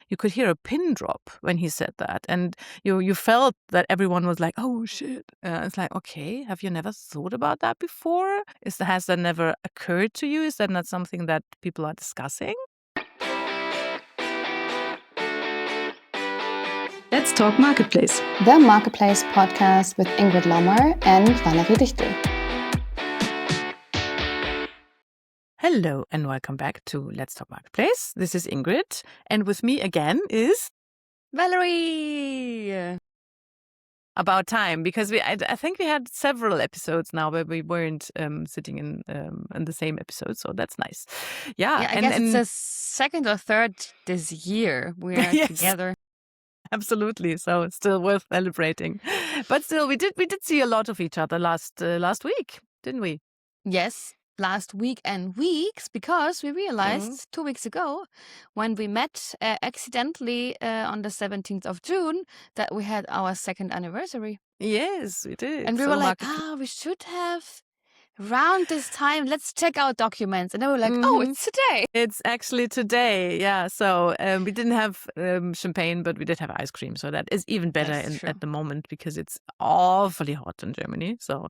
you could hear a pin drop when he said that. And you felt that everyone was like, oh, shit. It's like, okay, have you never thought about that before? Has that never occurred to you? Is that not something that people are discussing? Let's Talk Marketplace. The Marketplace podcast with Ingrid and Valerie Dichtel. Hello and welcome back to Let's Talk Marketplace. This is Ingrid, and with me again is Valerie. About time, because I think we had several episodes now where we weren't sitting in the same episode, so that's nice. Yeah, I guess it's the second or third this year we are Yes. together. Absolutely. So it's still worth celebrating. But still, we did see a lot of each other last week, didn't we? Yes, last week and weeks, because we realized 2 weeks ago when we met accidentally on the 17th of June that we had our second anniversary. Yes, we did. And we were like, we should have around this time, let's check out documents. And then we were like, oh, it's today. It's actually today. Yeah. So we didn't have champagne, but we did have ice cream. So that is even better at the moment because it's awfully hot in Germany. So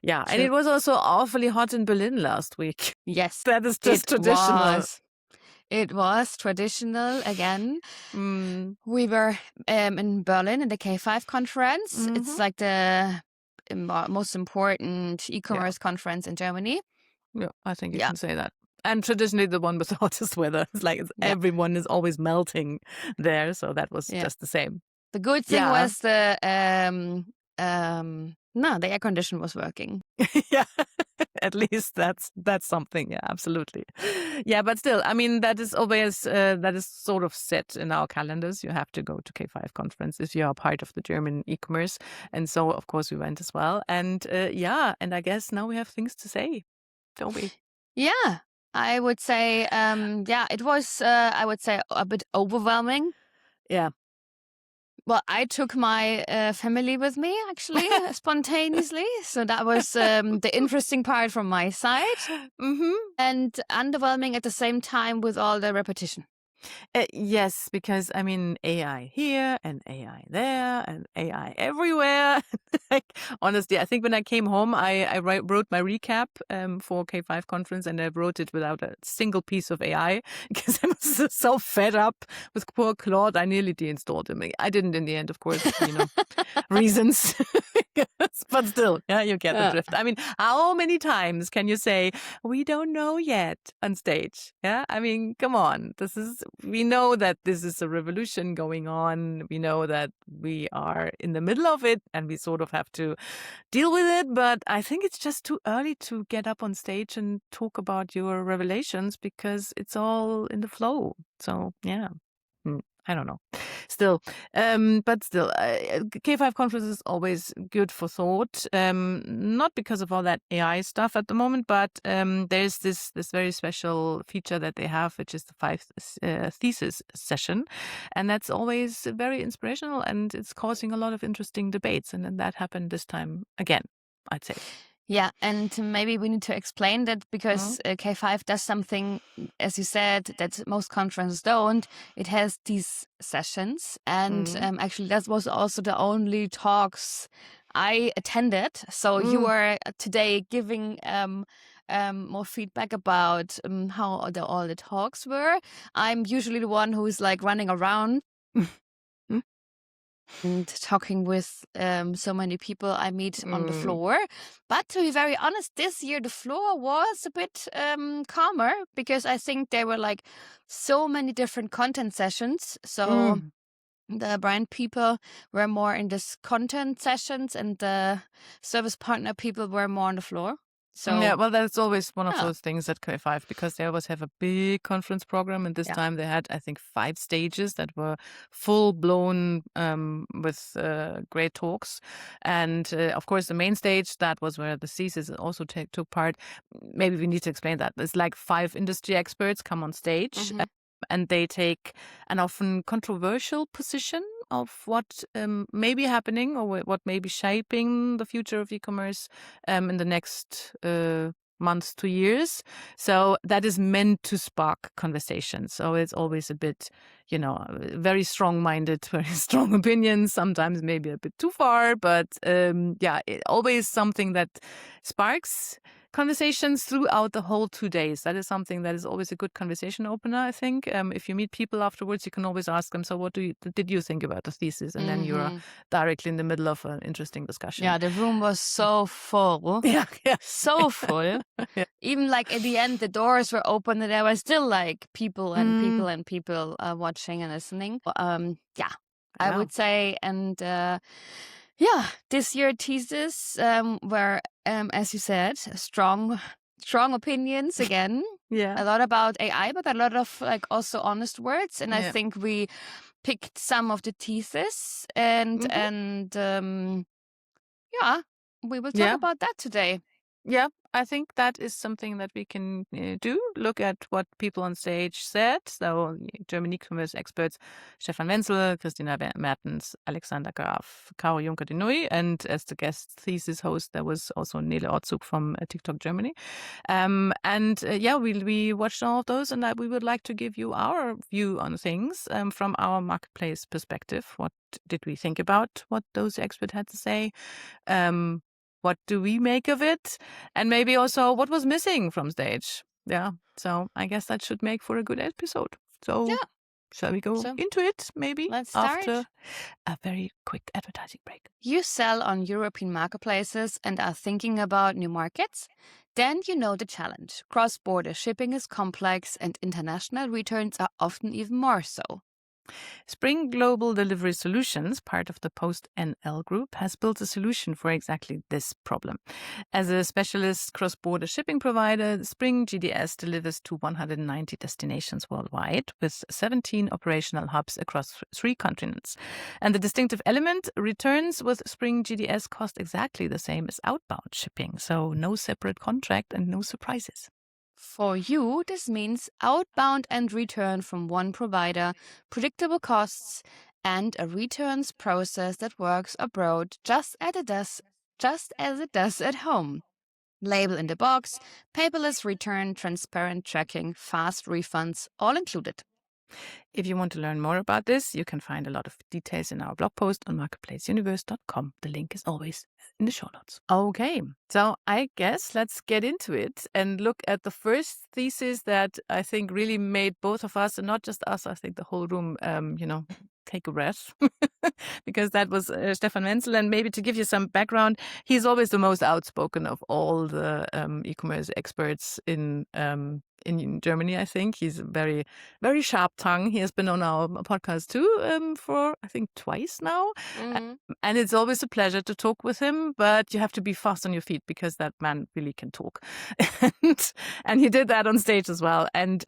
yeah. True. And it was also awfully hot in Berlin last week. Yes. That is just traditional. It was traditional again. We were in Berlin in the K5 conference. It's like the most important e-commerce conference in Germany. Yeah, I think you can say that. And traditionally the one with the hottest weather. It's like everyone is always melting there. So that was just the same. The good thing was the air condition was working. Yeah, at least that's something. Yeah, absolutely. Yeah, but still, I mean, that is always that is sort of set in our calendars. You have to go to K5 conference if you are part of the German e-commerce, and so of course we went as well. And and I guess now we have things to say, don't we? Yeah, I would say it was I would say a bit overwhelming. Yeah. Well, I took my family with me, actually, spontaneously. So that was the interesting part from my side. And underwhelming at the same time with all the repetition. Yes, because I mean, AI here and AI there and AI everywhere. Like, honestly, I think when I came home, I wrote my recap for K5 conference, and I wrote it without a single piece of AI because I was so fed up with poor Claude. I nearly deinstalled him. I didn't in the end, of course, reasons. But still, you get the drift. I mean, how many times can you say, we don't know yet on stage? Yeah, I mean, come on. We know that this is a revolution going on. We know that we are in the middle of it and we sort of have to deal with it. But I think it's just too early to get up on stage and talk about your revelations because it's all in the flow. So, yeah. I don't know. Still, K5 conference is always good for thought. Not because of all that AI stuff at the moment, but there's this very special feature that they have, which is the thesis session, and that's always very inspirational, and it's causing a lot of interesting debates. And then that happened this time again, I'd say. Yeah, and maybe we need to explain that because K5 does something, as you said, that most conferences don't. It has these sessions, and actually that was also the only talks I attended. So you were today giving more feedback about how all the talks were. I'm usually the one who is like running around and talking with so many people I meet on the floor. But to be very honest, this year the floor was a bit calmer because I think there were like so many different content sessions. So the brand people were more in this content sessions and the service partner people were more on the floor. So yeah, well, that's always one of those things at K5 because they always have a big conference program, and this time they had, I think, 5 stages that were full blown with great talks, and of course the main stage, that was where the thesis also took part. Maybe we need to explain that. It's like 5 industry experts come on stage. And they take an often controversial position of what may be happening or what may be shaping the future of e-commerce in the next months to years. So that is meant to spark conversation. So it's always a bit, very strong-minded, very strong opinions, sometimes maybe a bit too far, but always something that sparks conversations throughout the whole 2 days. That is something that is always a good conversation opener, I think. If you meet people afterwards, you can always ask them, so what did you think about the thesis? And then you're directly in the middle of an interesting discussion. Yeah, the room was so full. Yeah. So full. Yeah. Even like at the end, the doors were open and there were still like people and people and people watching and listening. I would say. And this year thesis were, as you said, strong opinions again. Yeah. A lot about AI, but a lot of like also honest words. And I think we picked some of the thesis and we will talk about that today. Yeah, I think that is something that we can do. Look at what people on stage said. So German e-commerce experts Stefan Wenzel, Christina Mertens, Alexander Graf, Caro Juncker-de Nooy, and as the guest thesis host, there was also Nele Ortzug from TikTok Germany. We watched all of those, and we would like to give you our view on things from our marketplace perspective. What did we think about what those experts had to say? What do we make of it? And maybe also what was missing from stage. Yeah. So I guess that should make for a good episode. So shall we go into it maybe? Let's start. After a very quick advertising break. You sell on European marketplaces and are thinking about new markets? Then you know the challenge. Cross-border shipping is complex and international returns are often even more so. Spring Global Delivery Solutions, part of the Post NL Group, has built a solution for exactly this problem. As a specialist cross-border shipping provider, Spring GDS delivers to 190 destinations worldwide with 17 operational hubs across 3 continents. And the distinctive element, returns with Spring GDS cost exactly the same as outbound shipping, so no separate contract and no surprises. For you, this means outbound and return from one provider, predictable costs, and a returns process that works abroad just as it does at home. Label in the box, paperless return, transparent tracking, fast refunds, all included. If you want to learn more about this, you can find a lot of details in our blog post on marketplaceuniverse.com. The link is always in the show notes. Okay, so I guess let's get into it and look at the first thesis that I think really made both of us, and not just us, I think the whole room, take a breath, because that was Stefan Wenzel. And maybe to give you some background, he's always the most outspoken of all the e-commerce experts in Germany, I think. He's very, very sharp tongue. He has been on our podcast too for, I think, twice now. And it's always a pleasure to talk with him, but you have to be fast on your feet because that man really can talk. and he did that on stage as well. And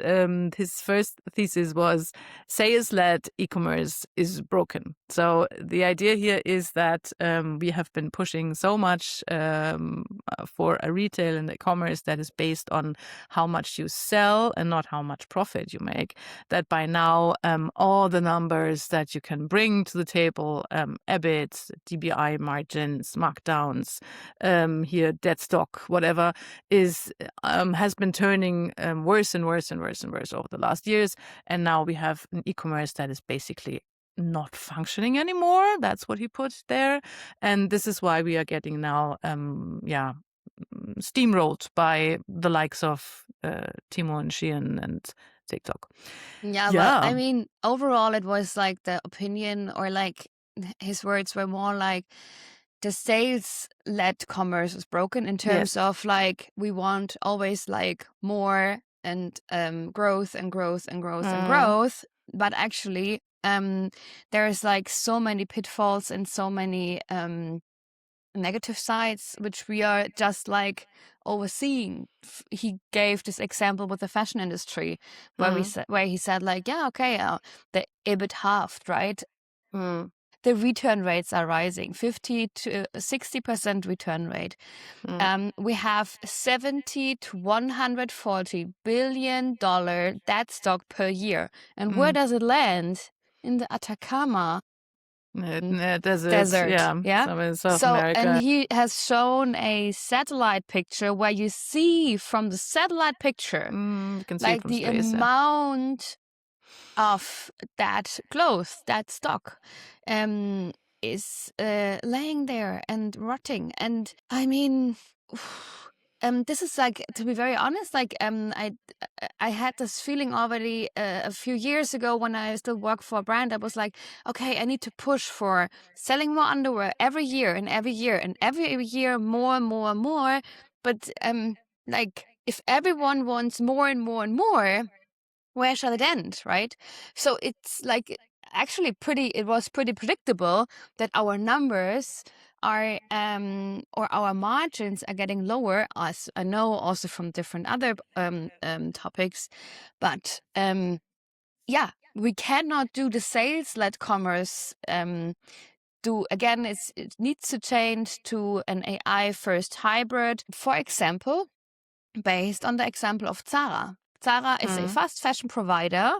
his first thesis was sales-led e-commerce is broken. So the idea here is that we have been pushing so much for a retail and e-commerce that is based on how much you sell and not how much profit you make, that by now all the numbers that you can bring to the table, EBIT, DBI margins, markdowns, here dead stock, whatever, has been turning worse and worse and worse and worse over the last years. And now we have an e-commerce that is basically not functioning anymore. That's what he put there. And this is why we are getting now steamrolled by the likes of Timo and Shein and TikTok. Yeah, well, I mean, overall, it was like the opinion, or like his words were more like the sales-led commerce was broken in terms of like we want always like more and growth and growth and growth and growth, but actually there's like so many pitfalls and so many negative sides which we are just like overseeing. He gave this example with the fashion industry where he said like, the EBIT halved, right? The return rates are rising, 50 to 60% return rate. We have $70 to $140 billion dead stock per year. And where does it land? In the Atacama Desert. Yeah. Some in South So, America. and he has shown a satellite picture where you see from the satellite picture, You can see it like from the space. amount of that cloth, that stock, is laying there and rotting. And I mean, this is like, to be very honest, like I had this feeling already a few years ago when I still worked for a brand. I was like, okay, I need to push for selling more underwear every year and every year and every year more and more and more. But like if everyone wants more and more and more, where shall it end, right? So it's like actually it was pretty predictable that our numbers are or our margins are getting lower, as I know also from different other topics. But yeah, we cannot do the sales-led commerce it needs to change to an AI first hybrid, for example, based on the example of Zara. Zara is a fast fashion provider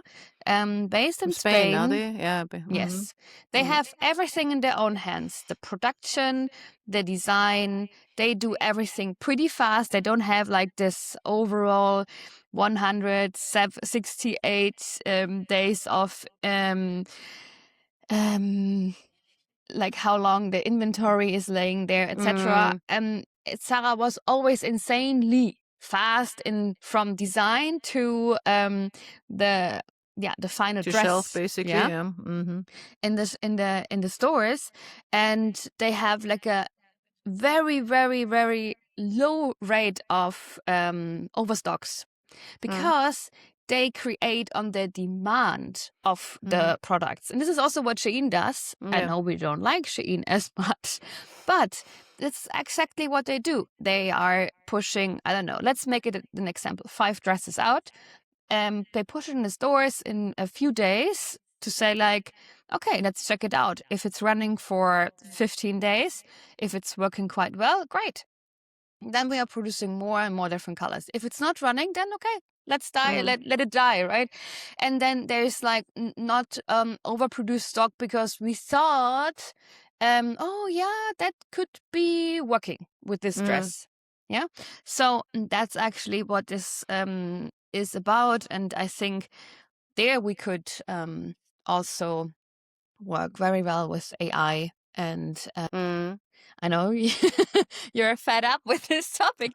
based in Spain, are Spain. they? Yeah. Yes. They have everything in their own hands. The production, the design, they do everything pretty fast. They don't have like this overall 168 days of like how long the inventory is laying there, etc. Sarah was always insanely fast from design to the final To dress, shelf, basically. Yeah. in the stores, and they have like a very, very, very low rate of overstocks because they create on the demand of the products. And this is also what Shein does. I know we don't like Shein as much, but that's exactly what they do. They are pushing, I don't know, let's make it an example, 5 dresses out. They push it in the stores in a few days to say like, okay, let's check it out. If it's running for 15 days, if it's working quite well, great. Then we are producing more and more different colors. If it's not running, then okay, let's die, let it die, right? And then there's like not overproduced stock because we thought, oh yeah, that could be working with this dress. Yeah. So that's actually what this is about. And I think there we could also work very well with AI. And I know you're fed up with this topic,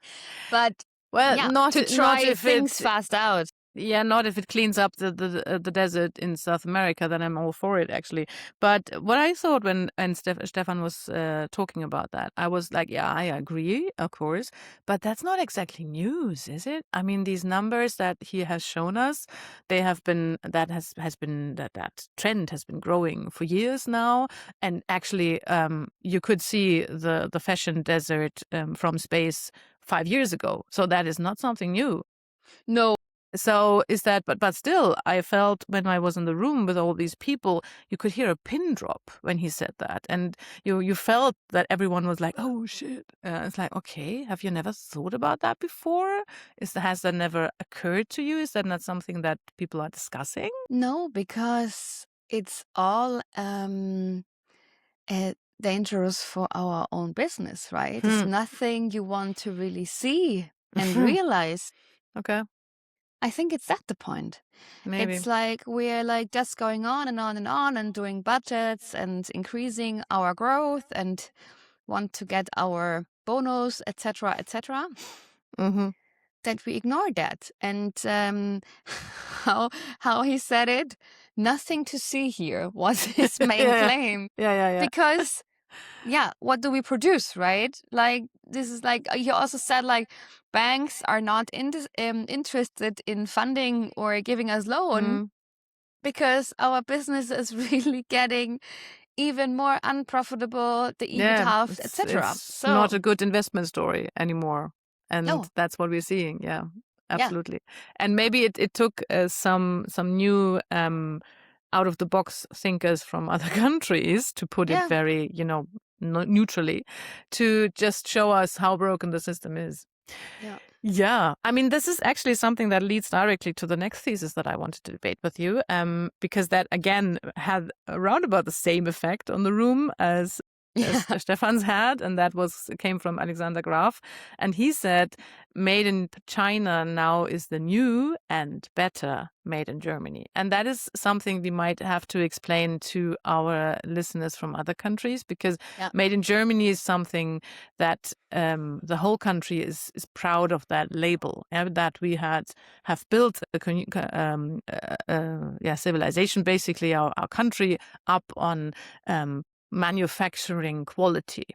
but to try things fast out. Yeah, not if it cleans up the desert in South America, then I'm all for it, actually. But what I thought when Stefan was talking about that, I was like, yeah, I agree, of course, but that's not exactly news, is it? I mean, these numbers that he has shown us, they have been that trend has been growing for years now, and actually, you could see the fashion desert from space 5 years ago, so that is not something new. No. So is that, but still, I felt when I was in the room with all these people, you could hear a pin drop when he said that. And you felt that everyone was like, oh shit. It's like, okay, have you never thought about that before? Has that never occurred to you? Is that not something that people are discussing? No, because it's all dangerous for our own business, right? It's nothing you want to really see and realize. Okay. I think it's at the point. Maybe. It's like we're like just going on and on and on and doing budgets and increasing our growth and want to get our bonus, etc., etc. That we ignore that. And how he said it, nothing to see here was his main claim. Yeah. Because what do we produce, right? Like this is like he also said like banks are not interested in funding or giving us loan because our business is really getting even more unprofitable, the EBIT halved, etc. It's not a good investment story anymore. And that's what we're seeing. Yeah, absolutely. And maybe it took some new out of the box thinkers from other countries, to put it very, neutrally, to just show us how broken the system is. Yeah. Yeah, I mean, this is actually something that leads directly to the next thesis that I wanted to debate with you, because that again had around about the same effect on the room as Stefan's had, and that came from Alexander Graf, and he said, "Made in China now is the new and better made in Germany," and that is something we might have to explain to our listeners from other countries, because made in Germany is something that the whole country is proud of that label, that we have built a civilization, basically our country, up on manufacturing quality.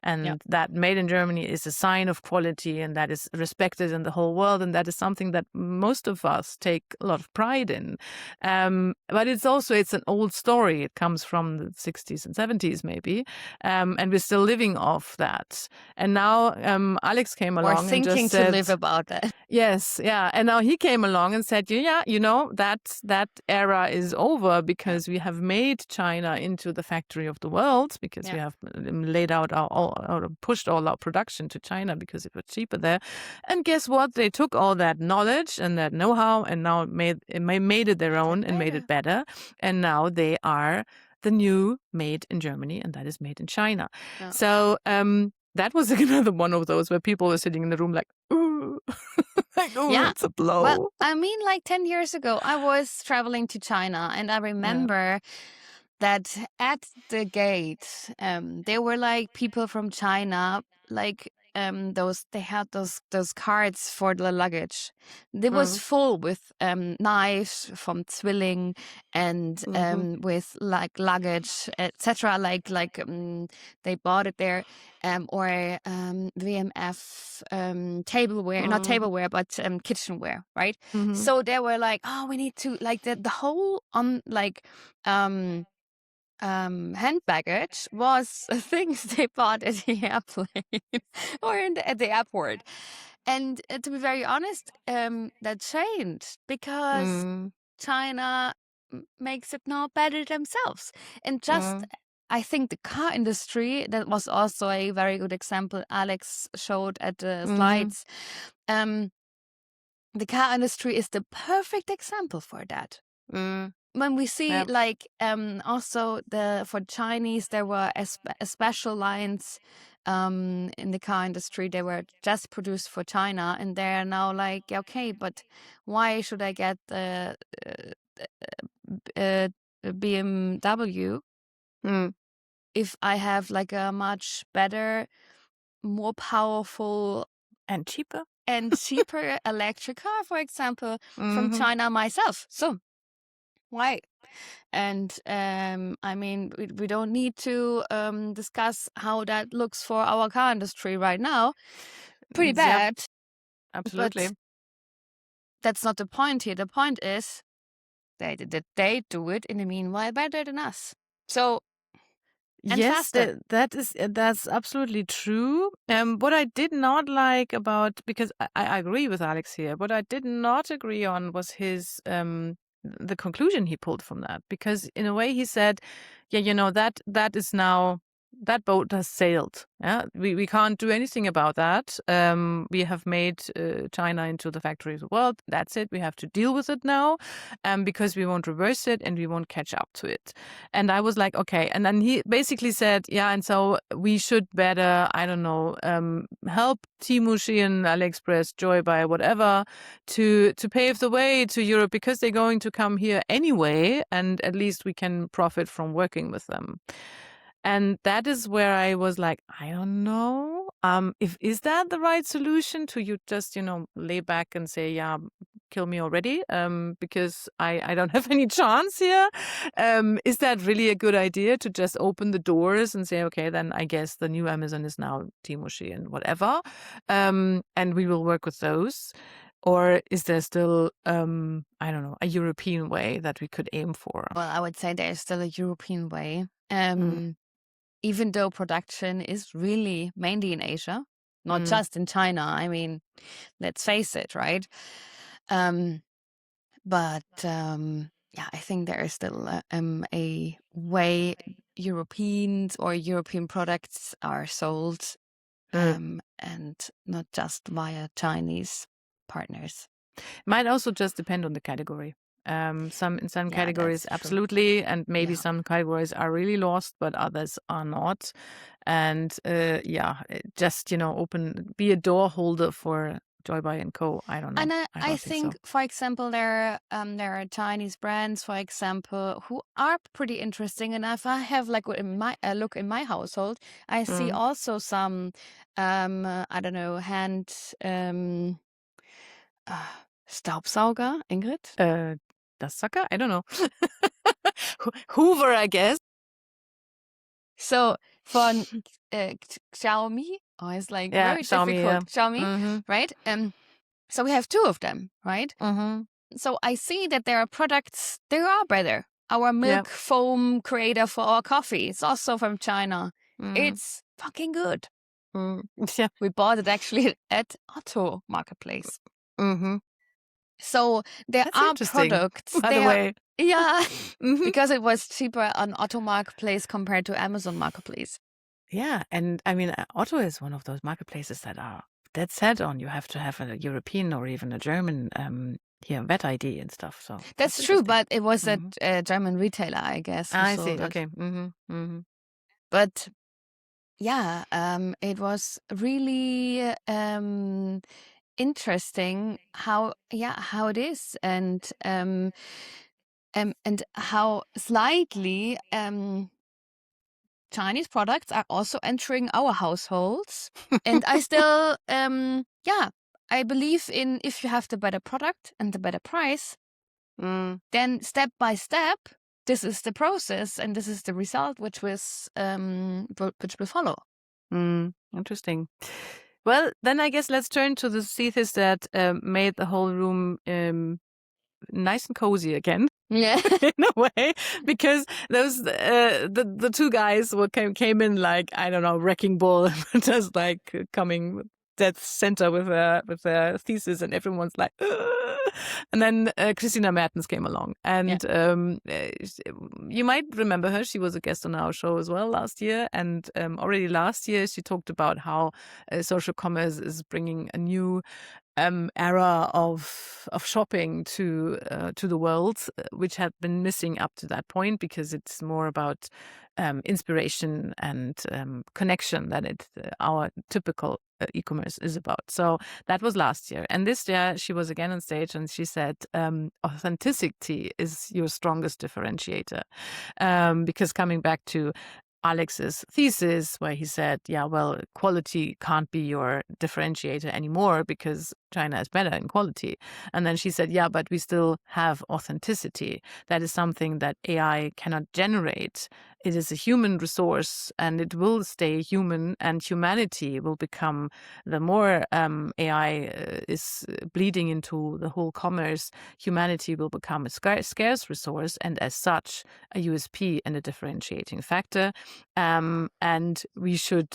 And that made in Germany is a sign of quality, and that is respected in the whole world. And that is something that most of us take a lot of pride in. But it's an old story. It comes from the 60s and 70s, maybe. And we're still living off that. And now Alex came along and just said, to live about that. Yes, yeah. And now he came along and said, yeah, that era is over, because we have made China into the factory of the world, because we have laid out pushed all our production to China because it was cheaper there. And guess what? They took all that knowledge and that know-how and now made it their own and made it better. And now they are the new made in Germany, and that is made in China. Yeah. So that was another one of those where people were sitting in the room like, ooh, like, oh, it's a blow. Well, I mean, like 10 years ago, I was traveling to China, and I remember that at the gate, there were like people from China, like they had those carts for the luggage. It was full with knives from Zwilling and with like luggage, etc. Like they bought it there, or VMF tableware, not tableware, but kitchenware, right? So they were like, oh, we need to like the whole hand baggage was things they bought at the airplane or at the airport. And to be very honest, that changed because China makes it now better themselves. And just, I think the car industry, that was also a very good example Alex showed at the slides. The car industry is the perfect example for that. When we see like also for Chinese, there were special lines in the car industry. They were just produced for China, and they're now like, okay, but why should I get the BMW if I have like a much better, more powerful and cheaper electric car, for example, from China myself? So why? And I mean, we don't need to discuss how that looks for our car industry right now. Pretty bad. Yep. Absolutely. But that's not the point here. The point is they do it in the meanwhile better than us. So yes, that's absolutely true. What I did not like about, because I agree with Alex here, what I did not agree on was his the conclusion he pulled from that, because in a way he said, yeah, that is now, that boat has sailed. Yeah, we can't do anything about that. We have made China into the factory of the world. That's it. We have to deal with it now, because we won't reverse it and we won't catch up to it. And I was like, okay. And then he basically said, yeah, and so we should better, I don't know, help Temu, Shein, AliExpress, Joybuy, whatever, to pave the way to Europe, because they're going to come here anyway, and at least we can profit from working with them. And that is where I was like, I don't know. Is that the right solution, to you just, lay back and say, yeah, kill me already, because I don't have any chance here. Is that really a good idea to just open the doors and say, okay, then I guess the new Amazon is now Temu, Shein, whatever, and we will work with those? Or is there still, I don't know, a European way that we could aim for? Well, I would say there's still a European way. Even though production is really mainly in Asia, not just in China. I mean, let's face it, right? But I think there is still a way Europeans or European products are sold and not just via Chinese partners. Might also just depend on the category. In some categories, that's true. absolutely, and maybe some categories are really lost, but others are not. And just be a door holder for Joybuy & Co. I don't know. And I I don't think think, for example, there are Chinese brands, for example, who are pretty interesting. And if I have like in my look in my household, I see also some, I don't know, hand Staubsauger, Ingrid. so. Das Sucker? I don't know. Hoover, I guess. So von Xiaomi, it's like very Xiaomi, difficult. Xiaomi, Mm-hmm. right? So we have two of them, right? Mm-hmm. So I see that there are products, they are better. Our milk foam creator for our coffee, it's also from China. It's fucking good. Yeah. We bought it actually at Otto Marketplace. Mm-hmm. So there That's are interesting, products. by the way. Yeah, Mhm. because it was cheaper on Otto Marketplace compared to Amazon Marketplace. Yeah, and I mean, Otto is one of those marketplaces that are dead set on you have to have a European or even a German VAT ID and stuff. So That's true, interesting. but it was a German retailer, I guess. I who see. sold it. Okay. Mm-hmm. Mm-hmm. But yeah, it was really interesting how it is, and how slightly Chinese products are also entering our households. And I still I believe in, if you have the better product and the better price, then step by step, this is the process and this is the result which will follow. Interesting. Well, then I guess let's turn to the thesis that made the whole room nice and cozy again. Yeah. In a way, because those the two guys came in like, I don't know, wrecking ball, just like coming dead center with their thesis, and everyone's like, "Ugh." And then Christina Mertens came along, and you might remember her. She was a guest on our show as well last year, and already last year she talked about how social commerce is bringing a new era of shopping to the world, which had been missing up to that point, because it's more about inspiration and connection than our typical e-commerce is about. So that was last year, and this year she was again on stage and she said authenticity is your strongest differentiator, because coming back to Alex's thesis, where he said, yeah, well, quality can't be your differentiator anymore because China is better in quality. And then she said, yeah, but we still have authenticity. That is something that AI cannot generate. It is a human resource and it will stay human, and humanity will become, the more AI is bleeding into the whole commerce, humanity will become a scarce resource, and as such, a USP and a differentiating factor. And we should,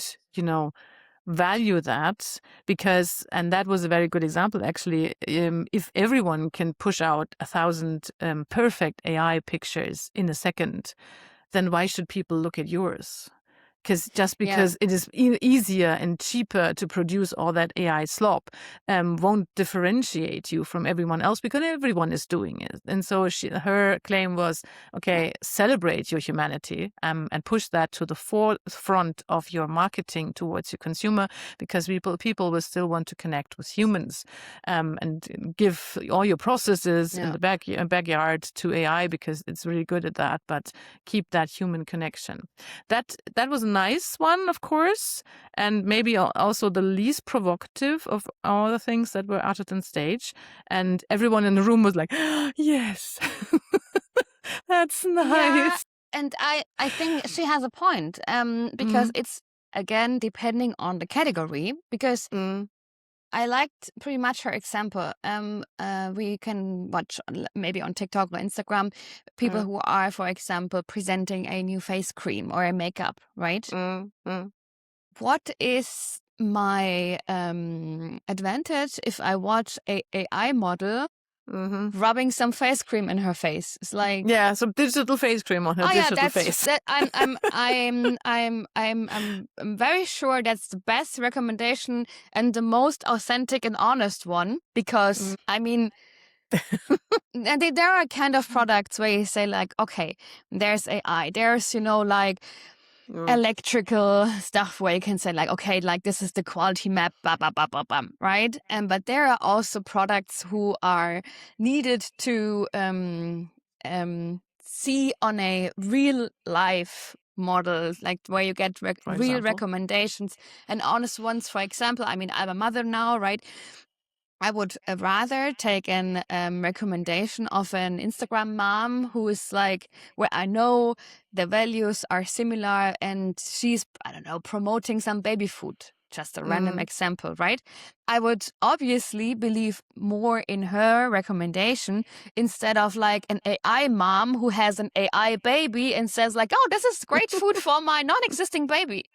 value that, because, and that was a very good example actually, if everyone can push out 1,000 perfect AI pictures in a second, then why should people look at yours? Because it is easier and cheaper to produce all that AI slop, won't differentiate you from everyone else, because everyone is doing it. And so her claim was, okay, celebrate your humanity and push that to the forefront of your marketing towards your consumer, because people will still want to connect with humans, and give all your processes in the backyard to AI, because it's really good at that, but keep that human connection. That was a nice one, of course, and maybe also the least provocative of all the things that were uttered on stage. And everyone in the room was like, yes, that's nice. Yeah, and I think she has a point, because it's, again, depending on the category, because I liked pretty much her example. We can watch maybe on TikTok or Instagram people who are, for example, presenting a new face cream or a makeup, right? What is my advantage if I watch a AI model rubbing some face cream in her face. It's like, yeah, some digital face cream on her digital face. That I'm very sure that's the best recommendation and the most authentic and honest one, because I mean, there are kind of products where you say like, okay, there's AI, there's, like electrical stuff where you can say like, okay, like this is the quality map, blah, blah, blah, blah, blah, right? But there are also products who are needed to see on a real life model, like where you get real recommendations and honest ones. For example, I mean, I'm a mother now, right? I would rather take an recommendation of an Instagram mom who is like, where I know the values are similar and she's, I don't know, promoting some baby food. Just a random example, right? I would obviously believe more in her recommendation instead of like an AI mom who has an AI baby and says like, oh, this is great food for my non-existing baby.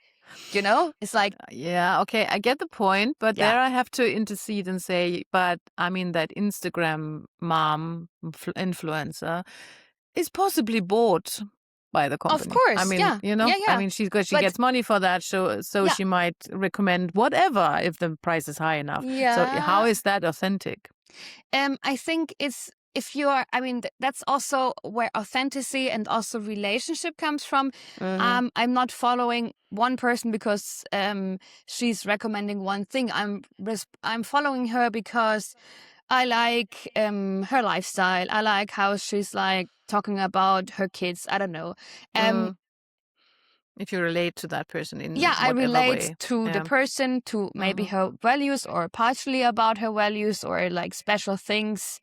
It's like, yeah, okay, I get the point, but there I have to intercede and say, but I mean, that Instagram mom influencer is possibly bought by the company. Of course, I mean, yeah. I mean, she gets money for that, so she might recommend whatever if the price is high enough. Yeah. So how is that authentic? I think it's, if you're, I mean, that's also where authenticity and also relationship comes from. I'm not following one person because she's recommending one thing. I'm following her because I like her lifestyle. I like how she's like talking about her kids. I don't know. If you relate to that person in I relate way. to the person, to maybe her values or partially about her values or like special things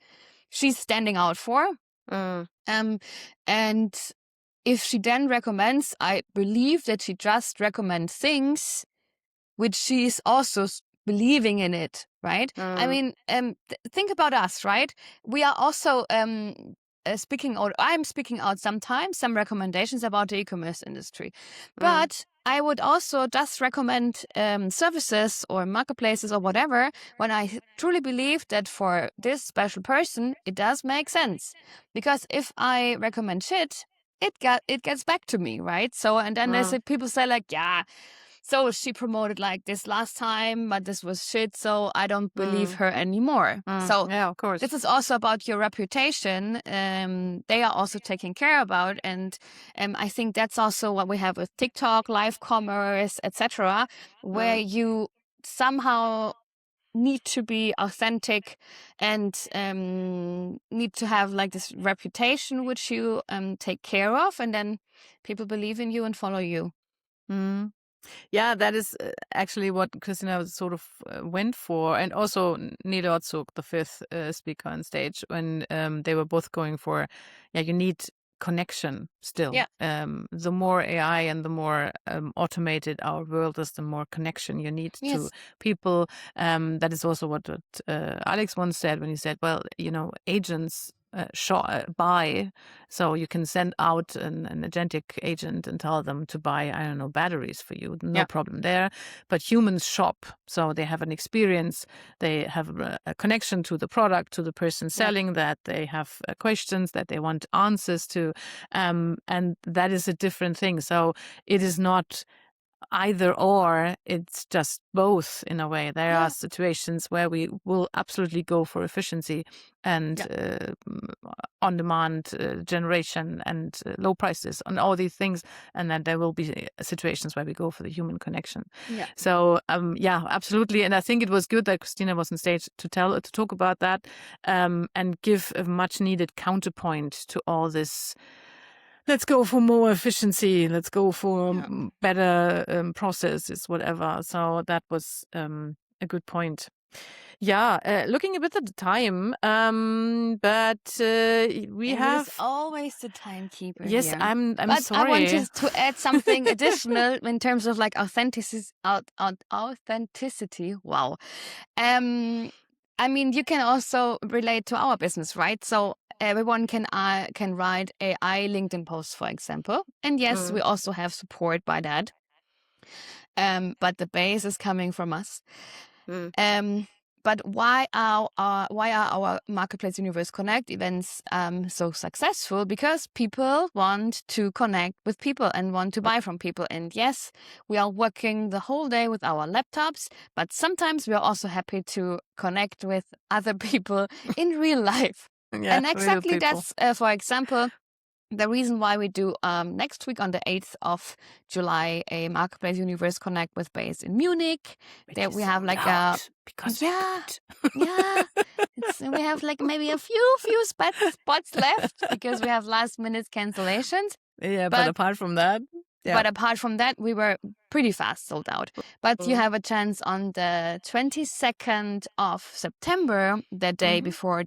she's standing out for. And if she then recommends, I believe that she just recommends things which she's also believing in it, right? I mean, think about us, right? We are also speaking out. I'm speaking out sometimes some recommendations about the e-commerce industry, but I would also just recommend services or marketplaces or whatever when I truly believe that for this special person it does make sense. Because if I recommend shit, it gets back to me, right? So and then there's people say like, yeah, so she promoted like this last time, but this was shit, so I don't believe her anymore. So yeah, of course. This is also about your reputation. They are also taken care about, and I think that's also what we have with TikTok, live commerce, etc., where you somehow need to be authentic and need to have like this reputation which you take care of, and then people believe in you and follow you. Yeah, that is actually what Christina sort of went for. And also Nele Otzuk, the fifth speaker on stage, when they were both going for, you need connection still. Yeah. The more AI and the more automated our world is, the more connection you need to people. That is also what Alex once said when he said, well, agents buy, so you can send out an agentic agent and tell them to buy, I don't know, batteries for you, no problem there. But humans shop, so they have an experience, they have a connection to the product, to the person selling that, they have questions that they want answers to, and that is a different thing. So it is not either or, it's just both in a way. There are situations where we will absolutely go for efficiency and on-demand generation and low prices and all these things, and then there will be situations where we go for the human connection. So absolutely. And I think it was good that Christina was on stage to talk about that and give a much needed counterpoint to all this. Let's go for more efficiency. Let's go for better processes, whatever. So that was a good point. Looking a bit at the time, but we have always the timekeeper. Yes, here. I'm but sorry. I wanted to add something additional in terms of like authenticity. Authenticity. Wow. I mean, you can also relate to our business, right? So everyone can write AI LinkedIn posts, for example. And yes, we also have support by that. But the base is coming from us. But why are our Marketplace Universe Connect events so successful? Because people want to connect with people and want to buy from people. And yes, we are working the whole day with our laptops, but sometimes we are also happy to connect with other people in real life. Yeah, And real exactly people. that's, for example, the reason why we do next week on the 8th of July a Marketplace Universe Connect with base in Munich. Which There is we have sold like out because we're yeah, good. yeah. We have like maybe a few spots left because we have last minute cancellations. Yeah, but But apart from that, yeah. but apart from that, we were pretty fast sold out. But you have a chance on the 22nd of September, the day before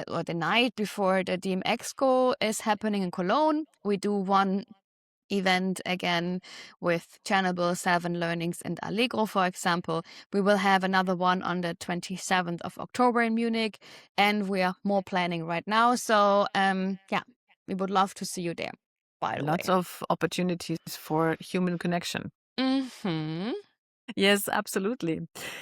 or the night before the DM Expo is happening in Cologne. We do one event again with Channable, 7 Learnings, and Allegro, for example. We will have another one on the 27th of October in Munich, and we are more planning right now. So, we would love to see you there, by the Lots way. of opportunities for human connection. Mm-hmm. Yes, absolutely.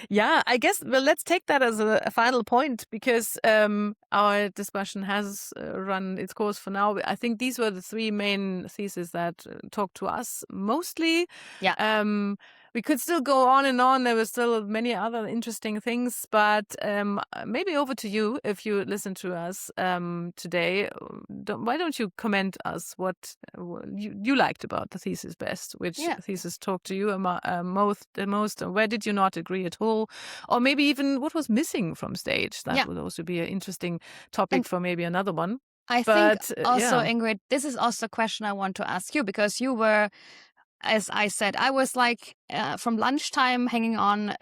Yeah, I guess, well, let's take that as a final point because our discussion has run its course for now. I think these were the 3 main theses that talked to us mostly. Yeah. We could still go on and on. There were still many other interesting things, but maybe over to you if you listen to us today. Why don't you comment us what you liked about the thesis best? Which thesis talked to you the most? Where did you not agree at all? Or maybe even what was missing from stage? That would also be an interesting topic for maybe another one. I think also, Ingrid, this is also a question I want to ask you because you were, as I said, I was like from lunchtime hanging on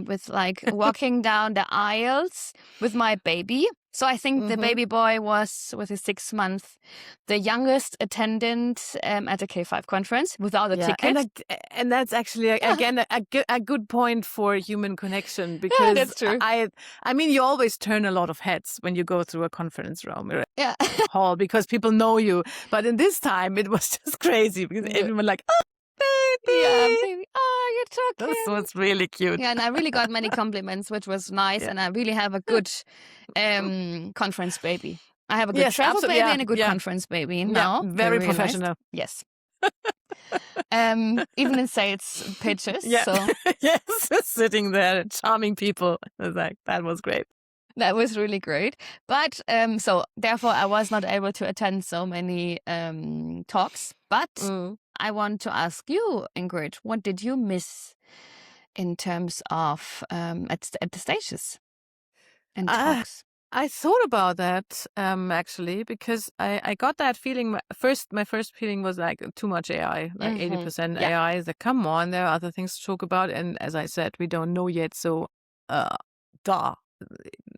with like walking down the aisles with my baby. So I think the baby boy was, with his 6 months, the youngest attendant at a K5 conference without a ticket. And that's actually, again, a good point for human connection because that's true. I mean, you always turn a lot of heads when you go through a conference room or a hall because people know you. But in this time, it was just crazy because everyone like, oh, baby. Yeah, baby. Oh, you're talking. This was really cute. Yeah, and I really got many compliments, which was nice. And I really have a good conference baby. I have a good travel baby and a good conference baby now. Very professional. Nice. Yes. Even in sales pitches. Yeah. So. Yes, sitting there, charming people. That was great. That was really great. But so therefore I was not able to attend so many talks. But I want to ask you, Ingrid, what did you miss in terms of at the stages and talks? I thought about that actually because I got that feeling. My first feeling was like too much AI, like 80% AI. Like, come on, there are other things to talk about, and as I said, we don't know yet. So,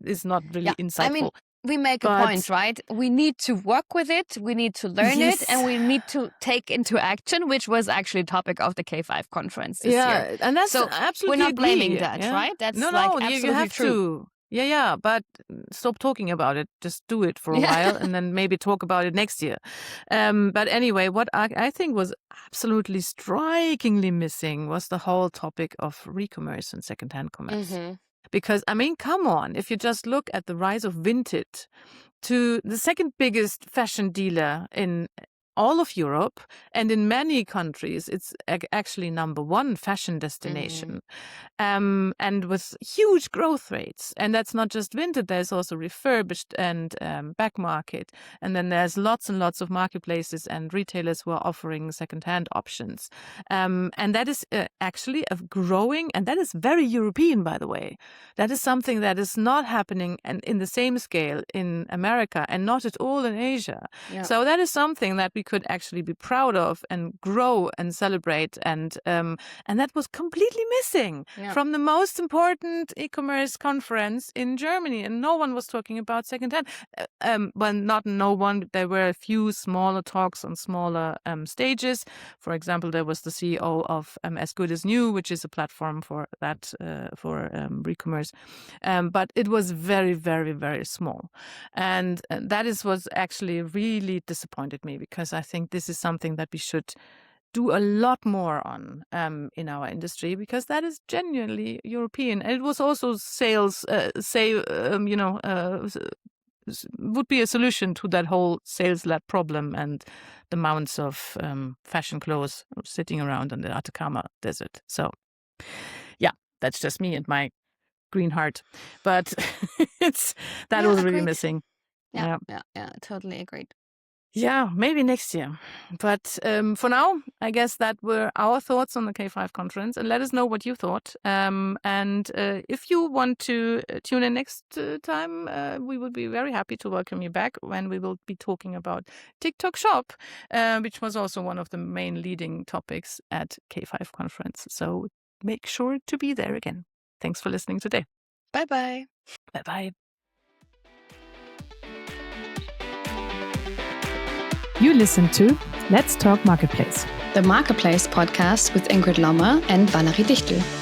it's not really insightful. I mean, we make a point, right? We need to work with it, we need to learn it, and we need to take into action, which was actually a topic of the K5 conference this year. And that's so absolutely we're not blaming that, right? That's absolutely you have true. to. Yeah, but stop talking about it. Just do it for a while and then maybe talk about it next year. But anyway, what I think was absolutely strikingly missing was the whole topic of recommerce and secondhand commerce. Because, I mean, come on, if you just look at the rise of Vinted to the second biggest fashion dealer in all of Europe and in many countries, it's actually number 1 fashion destination. And with huge growth rates. And that's not just Vinted, there's also refurbished and back market. And then there's lots and lots of marketplaces and retailers who are offering secondhand options. And that is actually a growing, and that is very European, by the way. That is something that is not happening in the same scale in America and not at all in Asia. Yeah. So that is something that we could actually be proud of and grow and celebrate. And that was completely missing from the most important e-commerce conference in Germany. And no one was talking about secondhand. Well, not no one. There were a few smaller talks on smaller stages. For example, there was the CEO of As Good As New, which is a platform for that, for recommerce. But it was very, very, very small. And that was actually really disappointed me because I think this is something that we should do a lot more on in our industry, because that is genuinely European. And it was also sales, would be a solution to that whole sales-led problem and the mounts of fashion clothes sitting around in the Atacama Desert. So, yeah, that's just me and my green heart. But that was really missing. Yeah, totally agreed. Yeah, maybe next year. But for now, I guess that were our thoughts on the K5 conference. And let us know what you thought. And if you want to tune in next time, we would be very happy to welcome you back when we will be talking about TikTok Shop, which was also one of the main leading topics at K5 conference. So make sure to be there again. Thanks for listening today. Bye-bye. Bye-bye. You listen to Let's Talk Marketplace, the Marketplace podcast with Ingrid Lommer and Valerie Dichtel.